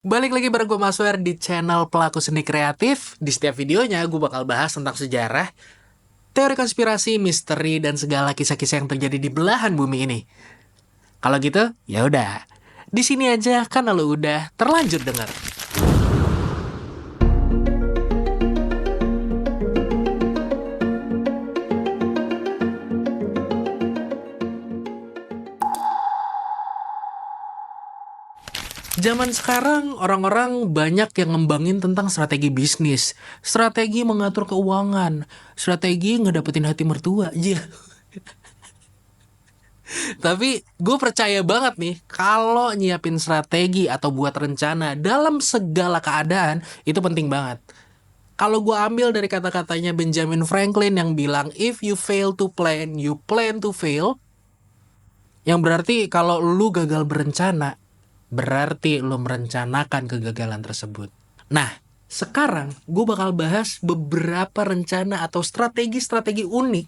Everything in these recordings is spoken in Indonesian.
Balik lagi bareng gue Maswer di channel Pelaku Seni Kreatif. Di setiap videonya gue bakal bahas tentang sejarah, teori konspirasi, misteri, dan segala kisah-kisah yang terjadi di belahan bumi ini. Kalau gitu, ya udah. Di sini aja kan lo udah terlanjur denger. Zaman sekarang orang-orang banyak yang ngembangin tentang strategi bisnis, strategi mengatur keuangan, strategi ngedapetin hati mertua. Iya. Tapi gue percaya banget nih, kalau nyiapin strategi atau buat rencana dalam segala keadaan, itu penting banget. Kalau gue ambil dari kata-katanya Benjamin Franklin yang bilang, if you fail to plan, you plan to fail. Yang berarti kalau lu gagal berencana, berarti lu merencanakan kegagalan tersebut. Nah, sekarang gue bakal bahas beberapa rencana atau strategi-strategi unik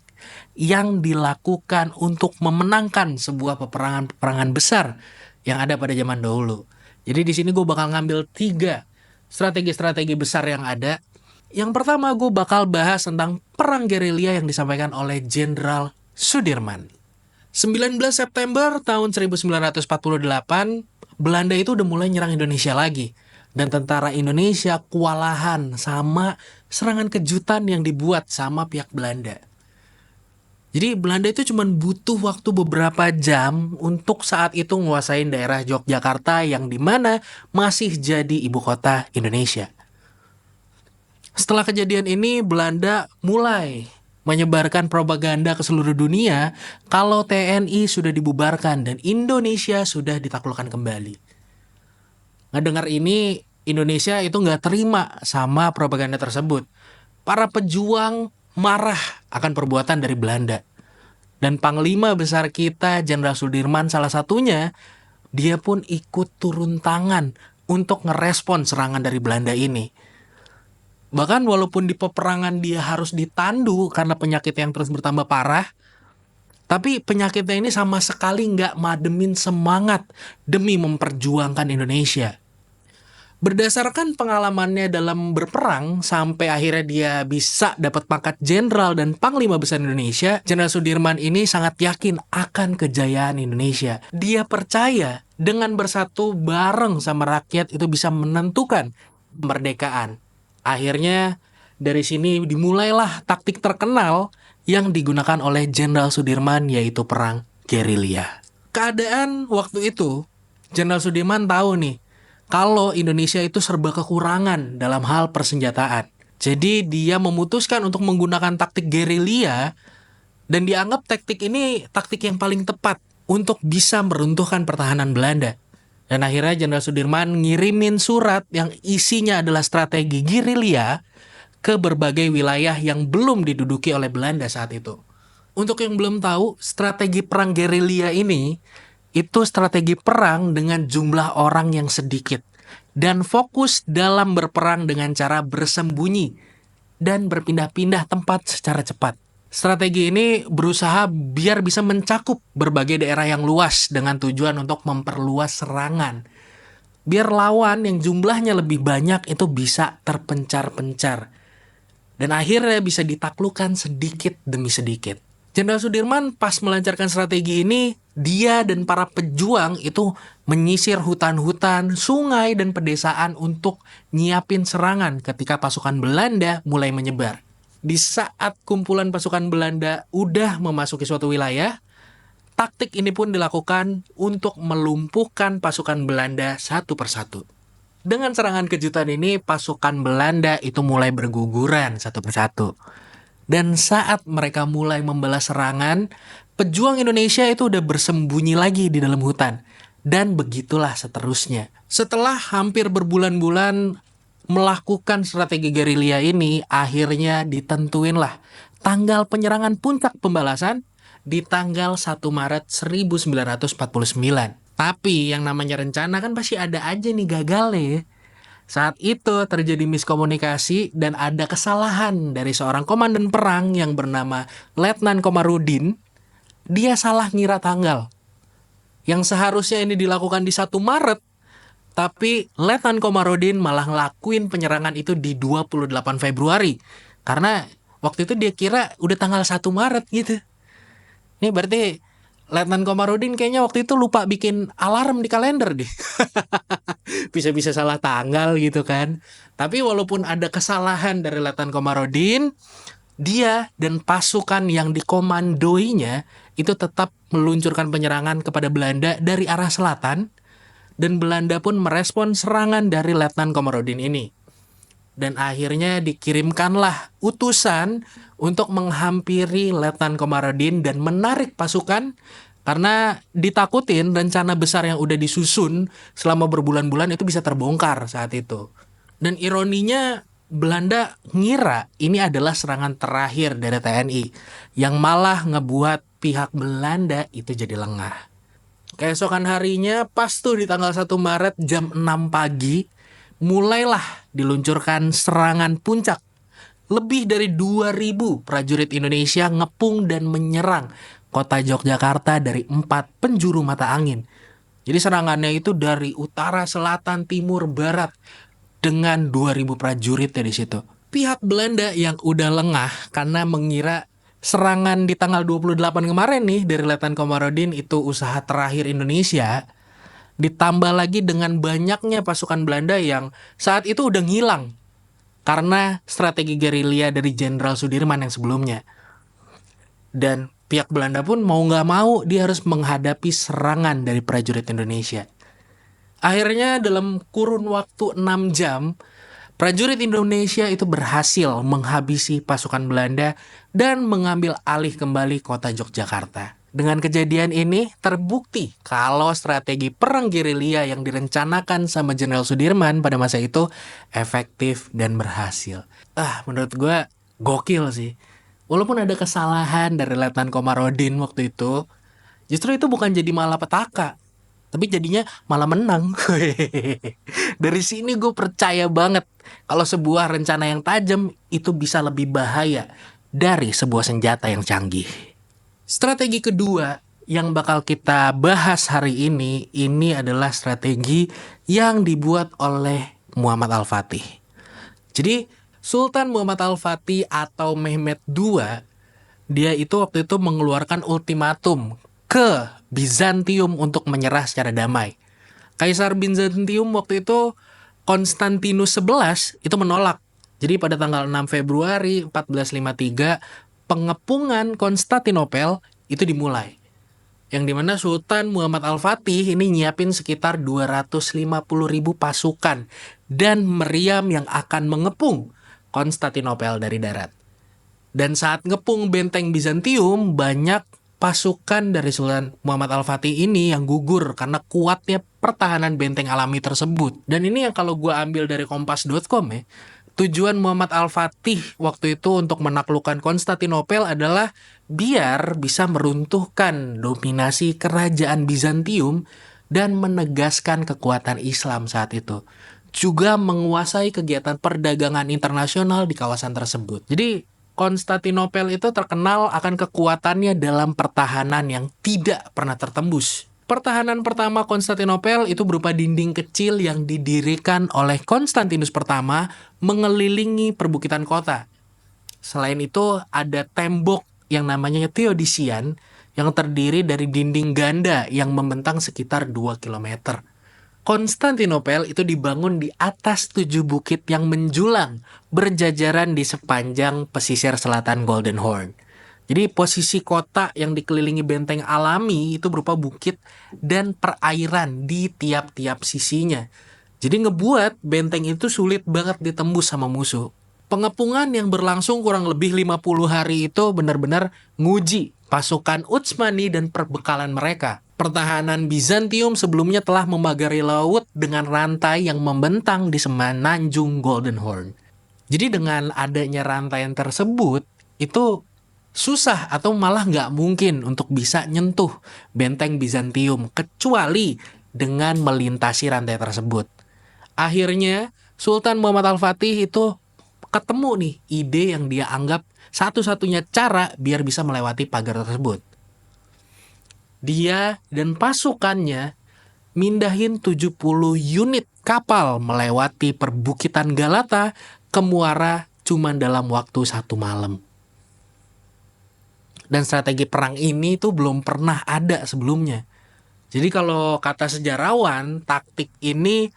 yang dilakukan untuk memenangkan sebuah peperangan-peperangan besar yang ada pada zaman dahulu. Jadi di sini gue bakal ngambil 3 strategi-strategi besar yang ada. Yang pertama gue bakal bahas tentang perang gerilya yang disampaikan oleh Jenderal Sudirman. 19 September tahun 1948, Belanda itu udah mulai nyerang Indonesia lagi. Dan tentara Indonesia kewalahan sama serangan kejutan yang dibuat sama pihak Belanda. Jadi Belanda itu cuma butuh waktu beberapa jam untuk saat itu nguasain daerah Yogyakarta yang dimana masih jadi ibu kota Indonesia. Setelah kejadian ini, Belanda mulai menyebarkan propaganda ke seluruh dunia kalau TNI sudah dibubarkan dan Indonesia sudah ditaklukkan kembali. Ngedengar ini, Indonesia itu nggak terima sama propaganda tersebut. Para pejuang marah akan perbuatan dari Belanda. Dan Panglima besar kita, Jenderal Sudirman salah satunya, dia pun ikut turun tangan untuk ngerespon serangan dari Belanda ini. Bahkan walaupun di peperangan dia harus ditandu karena penyakit yang terus bertambah parah, tapi penyakitnya ini sama sekali nggak mademin semangat demi memperjuangkan Indonesia. Berdasarkan pengalamannya dalam berperang, sampai akhirnya dia bisa dapat pangkat jenderal dan panglima besar Indonesia, Jenderal Sudirman ini sangat yakin akan kejayaan Indonesia. Dia percaya dengan bersatu bareng sama rakyat itu bisa menentukan kemerdekaan. Akhirnya dari sini dimulailah taktik terkenal yang digunakan oleh Jenderal Sudirman, yaitu perang gerilya. Keadaan waktu itu, Jenderal Sudirman tahu nih, kalau Indonesia itu serba kekurangan dalam hal persenjataan. Jadi dia memutuskan untuk menggunakan taktik gerilya dan dianggap taktik ini taktik yang paling tepat untuk bisa meruntuhkan pertahanan Belanda. Dan akhirnya Jenderal Sudirman ngirimin surat yang isinya adalah strategi gerilya ke berbagai wilayah yang belum diduduki oleh Belanda saat itu. Untuk yang belum tahu, strategi perang gerilya ini itu strategi perang dengan jumlah orang yang sedikit dan fokus dalam berperang dengan cara bersembunyi dan berpindah-pindah tempat secara cepat. Strategi ini berusaha biar bisa mencakup berbagai daerah yang luas dengan tujuan untuk memperluas serangan. Biar lawan yang jumlahnya lebih banyak itu bisa terpencar-pencar. Dan akhirnya bisa ditaklukkan sedikit demi sedikit. Jenderal Sudirman pas melancarkan strategi ini, dia dan para pejuang itu menyisir hutan-hutan, sungai, dan pedesaan untuk nyiapin serangan ketika pasukan Belanda mulai menyebar. Di saat kumpulan pasukan Belanda udah memasuki suatu wilayah, taktik ini pun dilakukan untuk melumpuhkan pasukan Belanda satu persatu. Dengan serangan kejutan ini, pasukan Belanda itu mulai berguguran satu persatu. Dan saat mereka mulai membalas serangan, pejuang Indonesia itu udah bersembunyi lagi di dalam hutan. Dan begitulah seterusnya. Setelah hampir berbulan-bulan melakukan strategi gerilya ini, akhirnya ditentuinlah tanggal penyerangan puncak pembalasan di tanggal 1 Maret 1949. Tapi yang namanya rencana kan pasti ada aja nih gagalnya. Saat itu terjadi miskomunikasi dan ada kesalahan dari seorang komandan perang yang bernama Letnan Komarudin. Dia salah ngira tanggal. Yang seharusnya ini dilakukan di 1 Maret, Tapi Letnan Komarudin malah ngelakuin penyerangan itu di 28 Februari. Karena waktu itu dia kira udah tanggal 1 Maret gitu. Ini berarti Letnan Komarudin kayaknya waktu itu lupa bikin alarm di kalender deh. Bisa-bisa salah tanggal gitu kan. Tapi walaupun ada kesalahan dari Letnan Komarudin, dia dan pasukan yang dikomandoinya itu tetap meluncurkan penyerangan kepada Belanda dari arah selatan, dan Belanda pun merespon serangan dari Letnan Komarudin ini. Dan akhirnya dikirimkanlah utusan untuk menghampiri Letnan Komarudin dan menarik pasukan, karena ditakutin rencana besar yang udah disusun selama berbulan-bulan itu bisa terbongkar saat itu. Dan ironinya Belanda ngira ini adalah serangan terakhir dari TNI, yang malah ngebuat pihak Belanda itu jadi lengah. Keesokan harinya pas tuh di tanggal 1 Maret jam 6 pagi, mulailah diluncurkan serangan puncak. Lebih dari 2.000 prajurit Indonesia ngepung dan menyerang kota Yogyakarta dari 4 penjuru mata angin. Jadi serangannya itu dari utara, selatan, timur, barat dengan 2.000 prajurit di situ. Pihak Belanda yang udah lengah karena mengira serangan di tanggal 28 kemarin nih dari Letnan Komarudin itu usaha terakhir Indonesia, ditambah lagi dengan banyaknya pasukan Belanda yang saat itu udah ngilang karena strategi gerilya dari Jenderal Sudirman yang sebelumnya. Dan pihak Belanda pun mau nggak mau dia harus menghadapi serangan dari prajurit Indonesia. Akhirnya dalam kurun waktu 6 jam, prajurit Indonesia itu berhasil menghabisi pasukan Belanda dan mengambil alih kembali kota Yogyakarta. Dengan kejadian ini terbukti kalau strategi perang gerilya yang direncanakan sama Jenderal Sudirman pada masa itu efektif dan berhasil. Menurut gue gokil sih. Walaupun ada kesalahan dari Letnan Komarudin waktu itu, justru itu bukan jadi malapetaka, tapi jadinya malah menang. Dari sini gue percaya banget kalau sebuah rencana yang tajam itu bisa lebih bahaya dari sebuah senjata yang canggih. Strategi kedua yang bakal kita bahas hari ini adalah strategi yang dibuat oleh Muhammad Al-Fatih. Jadi Sultan Muhammad Al-Fatih atau Mehmed II, dia itu waktu itu mengeluarkan ultimatum ke Bizantium untuk menyerah secara damai. Kaisar Bizantium waktu itu Konstantinus XI itu menolak. Jadi pada tanggal 6 Februari 1453 pengepungan Konstantinopel itu dimulai. Yang dimana Sultan Muhammad Al-Fatih ini nyiapin sekitar 250.000 pasukan dan meriam yang akan mengepung Konstantinopel dari darat. Dan saat ngepung benteng Bizantium, banyak pasukan dari Sultan Muhammad Al-Fatih ini yang gugur karena kuatnya pertahanan benteng alami tersebut. Dan ini yang kalau gue ambil dari kompas.com ya, tujuan Muhammad Al-Fatih waktu itu untuk menaklukkan Konstantinopel adalah biar bisa meruntuhkan dominasi kerajaan Bizantium dan menegaskan kekuatan Islam saat itu. Juga menguasai kegiatan perdagangan internasional di kawasan tersebut. Jadi Konstantinopel itu terkenal akan kekuatannya dalam pertahanan yang tidak pernah tertembus. Pertahanan pertama Konstantinopel itu berupa dinding kecil yang didirikan oleh Konstantinus pertama mengelilingi perbukitan kota. Selain itu ada tembok yang namanya Theodosian yang terdiri dari dinding ganda yang membentang sekitar 2 km. Konstantinopel itu dibangun di atas 7 bukit yang menjulang berjajaran di sepanjang pesisir selatan Golden Horn. Jadi posisi kota yang dikelilingi benteng alami itu berupa bukit dan perairan di tiap-tiap sisinya. Jadi ngebuat benteng itu sulit banget ditembus sama musuh. Pengepungan yang berlangsung kurang lebih 50 hari itu benar-benar nguji pasukan Utsmani dan perbekalan mereka. Pertahanan Bizantium sebelumnya telah memagari laut dengan rantai yang membentang di semenanjung Golden Horn. Jadi dengan adanya rantaian tersebut, itu susah atau malah nggak mungkin untuk bisa nyentuh benteng Bizantium kecuali dengan melintasi rantai tersebut. Akhirnya Sultan Muhammad Al-Fatih itu ketemu nih ide yang dia anggap satu-satunya cara biar bisa melewati pagar tersebut. Dia dan pasukannya mindahin 70 unit kapal melewati perbukitan Galata ke Muara cuma dalam waktu 1 malam. Dan strategi perang ini tuh belum pernah ada sebelumnya. Jadi kalau kata sejarawan, taktik ini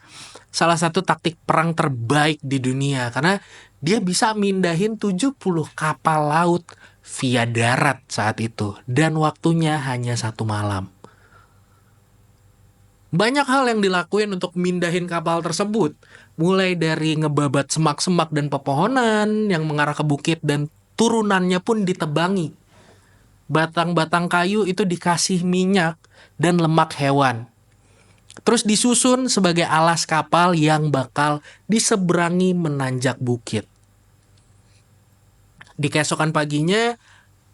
salah satu taktik perang terbaik di dunia. Karena dia bisa mindahin 70 kapal laut via darat saat itu. Dan waktunya hanya 1 malam. Banyak hal yang dilakuin untuk mindahin kapal tersebut. Mulai dari ngebabat semak-semak dan pepohonan yang mengarah ke bukit dan turunannya pun ditebangi. Batang-batang kayu itu dikasih minyak dan lemak hewan. Terus disusun sebagai alas kapal yang bakal diseberangi menanjak bukit. Di keesokan paginya,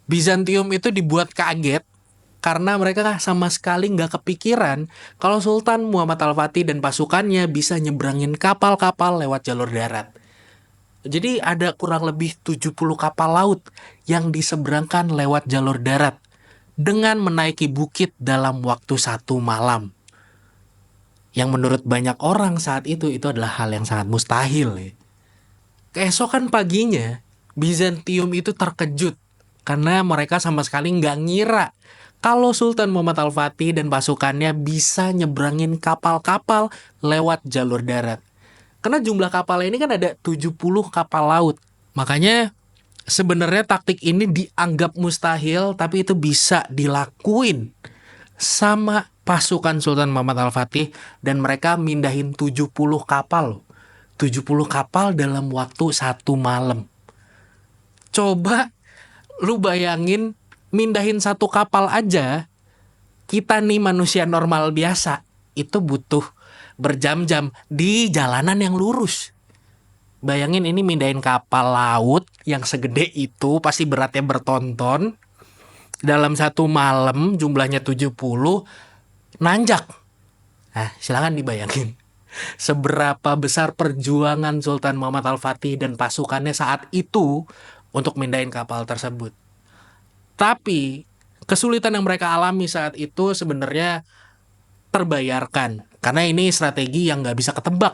Bizantium itu dibuat kaget karena mereka sama sekali nggak kepikiran kalau Sultan Muhammad Al-Fatih dan pasukannya bisa nyebrangin kapal-kapal lewat jalur darat. Jadi ada kurang lebih 70 kapal laut yang diseberangkan lewat jalur darat dengan menaiki bukit dalam waktu 1 malam. Yang menurut banyak orang saat itu adalah hal yang sangat mustahil. Keesokan paginya, Bizantium itu terkejut karena mereka sama sekali nggak ngira kalau Sultan Muhammad Al-Fatih dan pasukannya bisa nyebrangin kapal-kapal lewat jalur darat. Karena jumlah kapal ini kan ada 70 kapal laut. Makanya sebenarnya taktik ini dianggap mustahil, tapi itu bisa dilakuin sama pasukan Sultan Muhammad Al-Fatih dan mereka mindahin 70 kapal. 70 kapal dalam waktu 1 malam. Coba lu bayangin mindahin 1 kapal aja, kita nih manusia normal biasa, itu butuh berjam-jam di jalanan yang lurus. Bayangin ini mindahin kapal laut yang segede itu, pasti beratnya bertonton. Dalam 1 malam jumlahnya 70, nanjak. Nah, silakan dibayangin. Seberapa besar perjuangan Sultan Muhammad Al-Fatih dan pasukannya saat itu untuk mindahin kapal tersebut. Tapi kesulitan yang mereka alami saat itu sebenarnya terbayarkan. Karena ini strategi yang nggak bisa ketebak.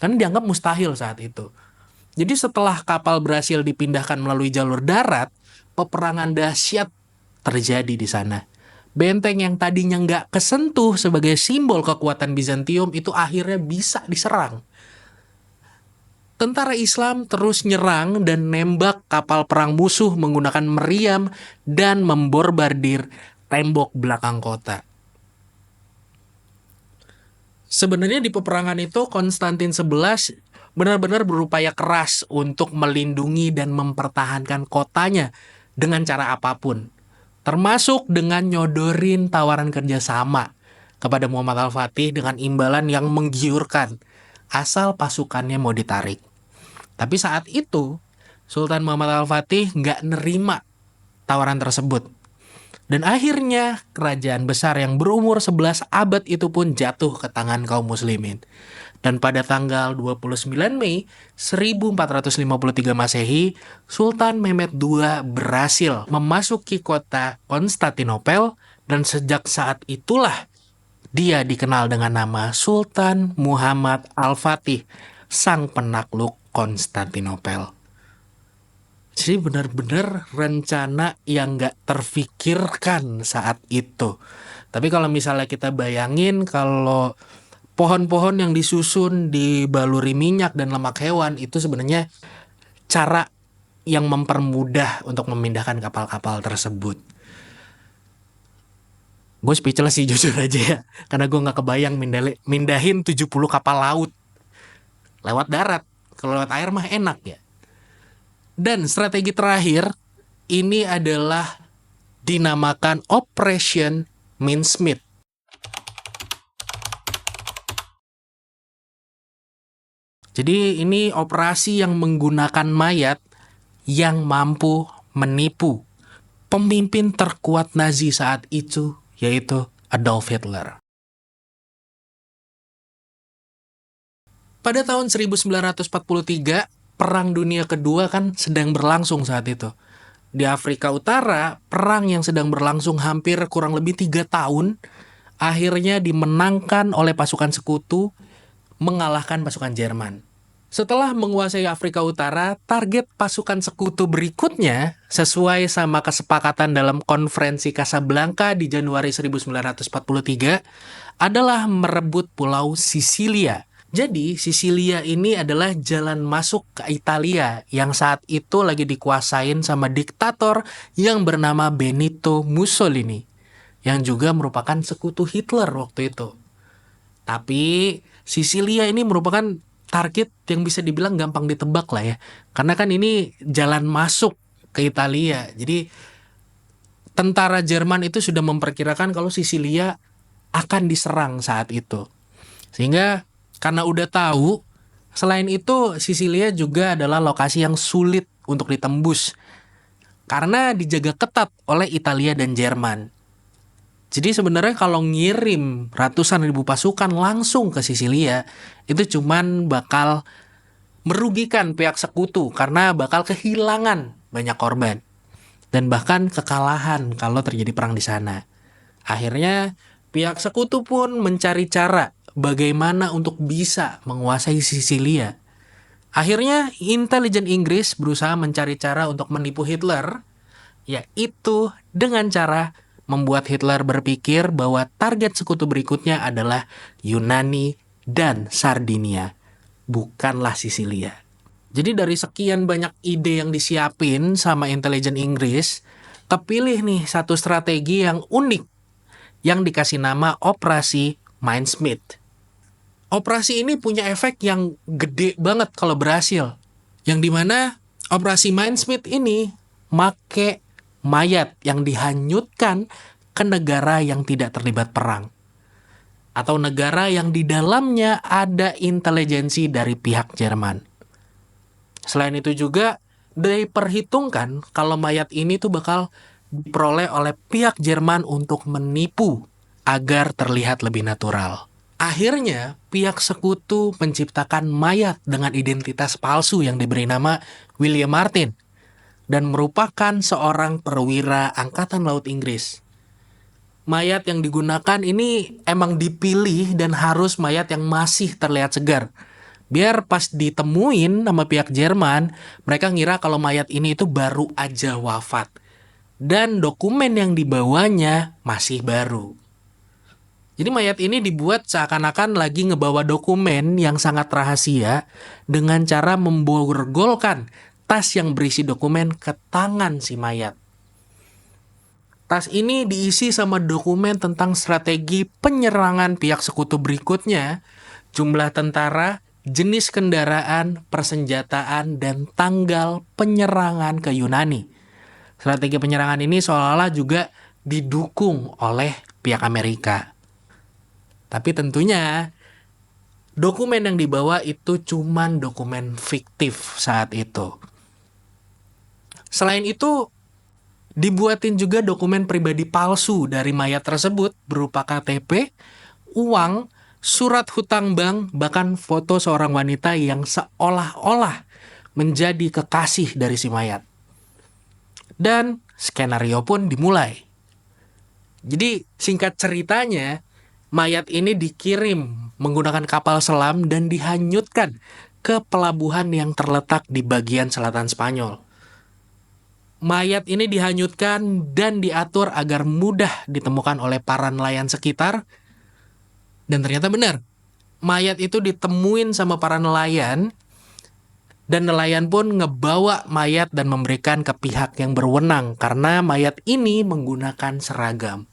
Karena dianggap mustahil saat itu. Jadi setelah kapal berhasil dipindahkan melalui jalur darat, peperangan dahsyat terjadi di sana. Benteng yang tadinya nggak kesentuh sebagai simbol kekuatan Bizantium itu akhirnya bisa diserang. Tentara Islam terus nyerang dan nembak kapal perang musuh menggunakan meriam dan memborbardir tembok belakang kota. Sebenarnya di peperangan itu Konstantin XI benar-benar berupaya keras untuk melindungi dan mempertahankan kotanya dengan cara apapun. Termasuk dengan nyodorin tawaran kerjasama kepada Muhammad Al-Fatih dengan imbalan yang menggiurkan asal pasukannya mau ditarik. Tapi saat itu Sultan Muhammad Al-Fatih nggak nerima tawaran tersebut. Dan akhirnya kerajaan besar yang berumur 11 abad itu pun jatuh ke tangan kaum muslimin. Dan pada tanggal 29 Mei 1453 Masehi, Sultan Mehmed II berhasil memasuki kota Konstantinopel dan sejak saat itulah dia dikenal dengan nama Sultan Muhammad Al-Fatih, sang penakluk Konstantinopel. Jadi benar-benar rencana yang gak terfikirkan saat itu. Tapi kalau misalnya kita bayangin kalau pohon-pohon yang disusun dibaluri minyak dan lemak hewan itu sebenarnya cara yang mempermudah untuk memindahkan kapal-kapal tersebut. Gue speechless sih jujur aja ya. Karena gue gak kebayang mindahin 70 kapal laut lewat darat. Kalau lewat air mah enak ya. Dan strategi terakhir ini adalah dinamakan Operation Mincemeat. Jadi ini operasi yang menggunakan mayat yang mampu menipu pemimpin terkuat Nazi saat itu, yaitu Adolf Hitler. Pada tahun 1943, Perang Dunia Kedua kan sedang berlangsung saat itu. Di Afrika Utara, perang yang sedang berlangsung hampir kurang lebih 3 tahun akhirnya dimenangkan oleh pasukan sekutu, mengalahkan pasukan Jerman. Setelah menguasai Afrika Utara, target pasukan sekutu berikutnya sesuai sama kesepakatan dalam konferensi Casablanca di Januari 1943 adalah merebut pulau Sisilia. Jadi, Sisilia ini adalah jalan masuk ke Italia yang saat itu lagi dikuasain sama diktator yang bernama Benito Mussolini, yang juga merupakan sekutu Hitler waktu itu. Tapi Sisilia ini merupakan target yang bisa dibilang gampang ditebak lah ya. Karena kan ini jalan masuk ke Italia. Jadi tentara Jerman itu sudah memperkirakan kalau Sisilia akan diserang saat itu. Sehingga karena udah tahu, selain itu Sisilia juga adalah lokasi yang sulit untuk ditembus. Karena dijaga ketat oleh Italia dan Jerman. Jadi sebenarnya kalau ngirim ratusan ribu pasukan langsung ke Sisilia, itu cuman bakal merugikan pihak sekutu karena bakal kehilangan banyak korban. Dan bahkan kekalahan kalau terjadi perang di sana. Akhirnya pihak sekutu pun mencari cara bagaimana untuk bisa menguasai Sisilia. Akhirnya intelijen Inggris berusaha mencari cara untuk menipu Hitler, yaitu dengan cara membuat Hitler berpikir bahwa target sekutu berikutnya adalah Yunani dan Sardinia, bukanlah Sisilia. Jadi dari sekian banyak ide yang disiapin sama intelijen Inggris, kepilih nih satu strategi yang unik yang dikasih nama Operasi Mindsmith. Operasi ini punya efek yang gede banget kalau berhasil. Yang dimana Operasi Mindsmith ini make mayat yang dihanyutkan ke negara yang tidak terlibat perang. Atau negara yang di dalamnya ada intelijensi dari pihak Jerman. Selain itu juga diperhitungkan kalau mayat ini tuh bakal diperoleh oleh pihak Jerman untuk menipu agar terlihat lebih natural. Akhirnya, pihak sekutu menciptakan mayat dengan identitas palsu yang diberi nama William Martin dan merupakan seorang perwira Angkatan Laut Inggris. Mayat yang digunakan ini emang dipilih dan harus mayat yang masih terlihat segar. Biar pas ditemuin sama pihak Jerman, mereka ngira kalau mayat ini itu baru aja wafat. Dan dokumen yang dibawanya masih baru. Jadi mayat ini dibuat seakan-akan lagi ngebawa dokumen yang sangat rahasia dengan cara memborgolkan tas yang berisi dokumen ke tangan si mayat. Tas ini diisi sama dokumen tentang strategi penyerangan pihak sekutu berikutnya, jumlah tentara, jenis kendaraan, persenjataan, dan tanggal penyerangan ke Yunani. Strategi penyerangan ini seolah-olah juga didukung oleh pihak Amerika. Tapi tentunya dokumen yang dibawa itu cuman dokumen fiktif saat itu. Selain itu, dibuatin juga dokumen pribadi palsu dari mayat tersebut berupa KTP, uang, surat hutang bank, bahkan foto seorang wanita yang seolah-olah menjadi kekasih dari si mayat. Dan skenario pun dimulai. Jadi singkat ceritanya, mayat ini dikirim menggunakan kapal selam dan dihanyutkan ke pelabuhan yang terletak di bagian selatan Spanyol. Mayat ini dihanyutkan dan diatur agar mudah ditemukan oleh para nelayan sekitar. Dan ternyata benar, mayat itu ditemuin sama para nelayan. Dan nelayan pun ngebawa mayat dan memberikan ke pihak yang berwenang karena mayat ini menggunakan seragam.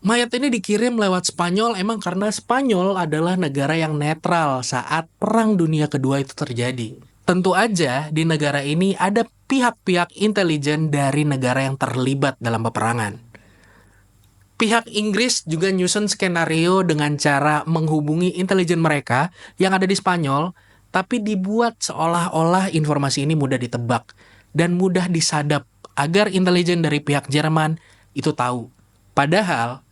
Mayat ini dikirim lewat Spanyol emang karena Spanyol adalah negara yang netral saat Perang Dunia Kedua itu terjadi. Tentu aja di negara ini ada pihak-pihak intelijen dari negara yang terlibat dalam peperangan. Pihak Inggris juga nyusun skenario dengan cara menghubungi intelijen mereka yang ada di Spanyol, tapi dibuat seolah-olah informasi ini mudah ditebak dan mudah disadap agar intelijen dari pihak Jerman itu tahu. Padahal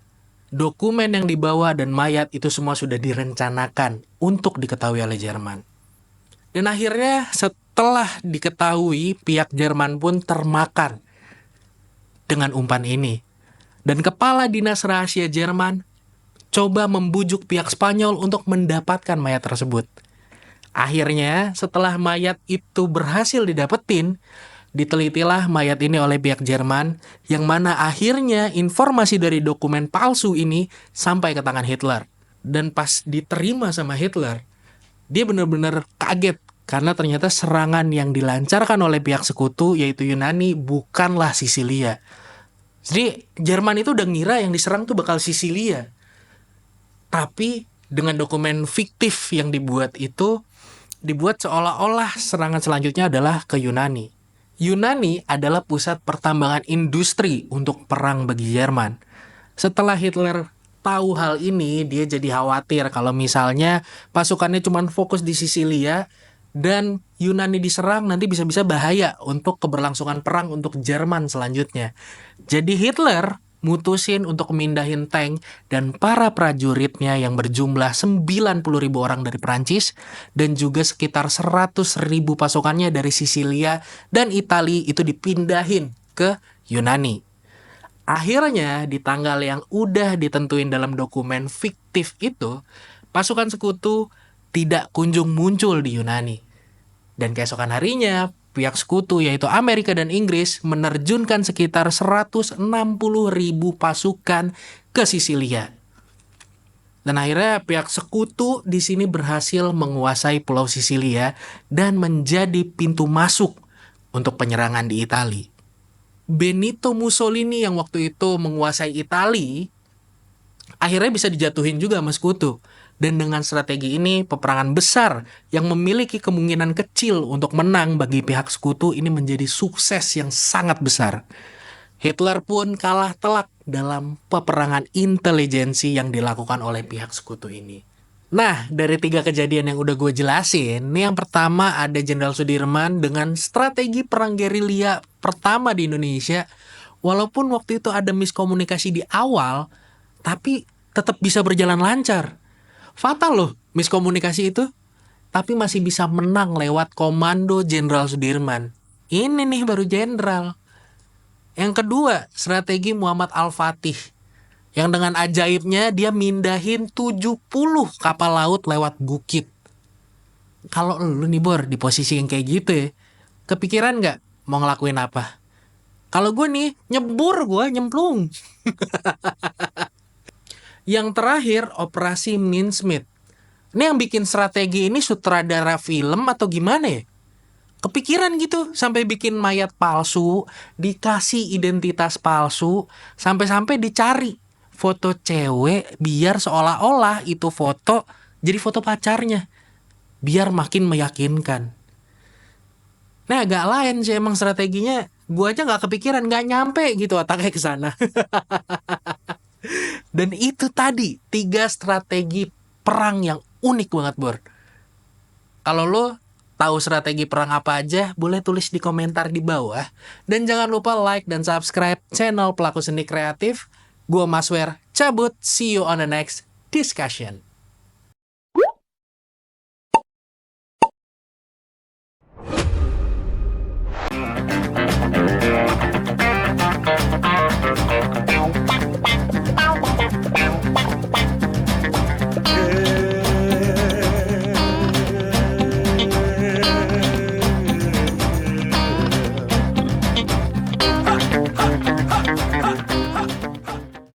dokumen yang dibawa dan mayat itu semua sudah direncanakan untuk diketahui oleh Jerman. Dan akhirnya setelah diketahui, pihak Jerman pun termakan dengan umpan ini. Dan kepala dinas rahasia Jerman coba membujuk pihak Spanyol untuk mendapatkan mayat tersebut. Akhirnya, setelah mayat itu berhasil didapetin, ditelitilah mayat ini oleh pihak Jerman, yang mana akhirnya informasi dari dokumen palsu ini sampai ke tangan Hitler. Dan pas diterima sama Hitler, dia benar-benar kaget karena ternyata serangan yang dilancarkan oleh pihak sekutu yaitu Yunani bukanlah Sisilia. Jadi Jerman itu udah ngira yang diserang tuh bakal Sisilia. Tapi dengan dokumen fiktif yang dibuat itu, dibuat seolah-olah serangan selanjutnya adalah ke Yunani. Yunani adalah pusat pertambangan industri untuk perang bagi Jerman. Setelah Hitler tahu hal ini, dia jadi khawatir kalau misalnya pasukannya cuma fokus di Sisilia dan Yunani diserang, nanti bisa-bisa bahaya untuk keberlangsungan perang untuk Jerman selanjutnya. Jadi Hitler mutusin untuk mindahin tank dan para prajuritnya yang berjumlah 90.000 orang dari Prancis dan juga sekitar 100.000 pasukannya dari Sisilia dan Italia itu dipindahin ke Yunani. Akhirnya di tanggal yang udah ditentuin dalam dokumen fiktif itu, pasukan sekutu tidak kunjung muncul di Yunani. Dan keesokan harinya, pihak sekutu yaitu Amerika dan Inggris menerjunkan sekitar 160.000 pasukan ke Sisilia. Dan akhirnya pihak sekutu di sini berhasil menguasai Pulau Sisilia dan menjadi pintu masuk untuk penyerangan di Italia. Benito Mussolini yang waktu itu menguasai Italia akhirnya bisa dijatuhin juga sama sekutu. Dan dengan strategi ini, peperangan besar yang memiliki kemungkinan kecil untuk menang bagi pihak sekutu ini menjadi sukses yang sangat besar. Hitler pun kalah telak dalam peperangan intelijensi yang dilakukan oleh pihak sekutu ini. Nah, dari 3 kejadian yang udah gue jelasin, ini yang pertama ada Jenderal Sudirman dengan strategi perang gerilya pertama di Indonesia. Walaupun waktu itu ada miskomunikasi di awal, tapi tetap bisa berjalan lancar. Fatal loh miskomunikasi itu, tapi masih bisa menang lewat komando Jenderal Sudirman. Ini nih baru jenderal. Yang kedua, strategi Muhammad Al-Fatih. Yang dengan ajaibnya dia mindahin 70 kapal laut lewat bukit. Kalau lu nih Bor, di posisi yang kayak gitu ya, kepikiran gak mau ngelakuin apa? Kalau gue nih, nyemplung. Yang terakhir, Operasi Mincemeat. Ini yang bikin strategi ini sutradara film atau gimana ya? Kepikiran gitu, sampai bikin mayat palsu, dikasih identitas palsu, sampai-sampai dicari foto cewek biar seolah-olah itu foto jadi foto pacarnya. Biar makin meyakinkan. Nah agak lain sih emang strateginya. Gue aja gak kepikiran, gak nyampe gitu otaknya ke sana. Dan itu tadi 3 strategi perang yang unik banget Bor. Kalau lo tahu strategi perang apa aja, boleh tulis di komentar di bawah. Dan jangan lupa like dan subscribe channel Pelaku Seni Kreatif. Gua Maswer cabut, see you on the next discussion.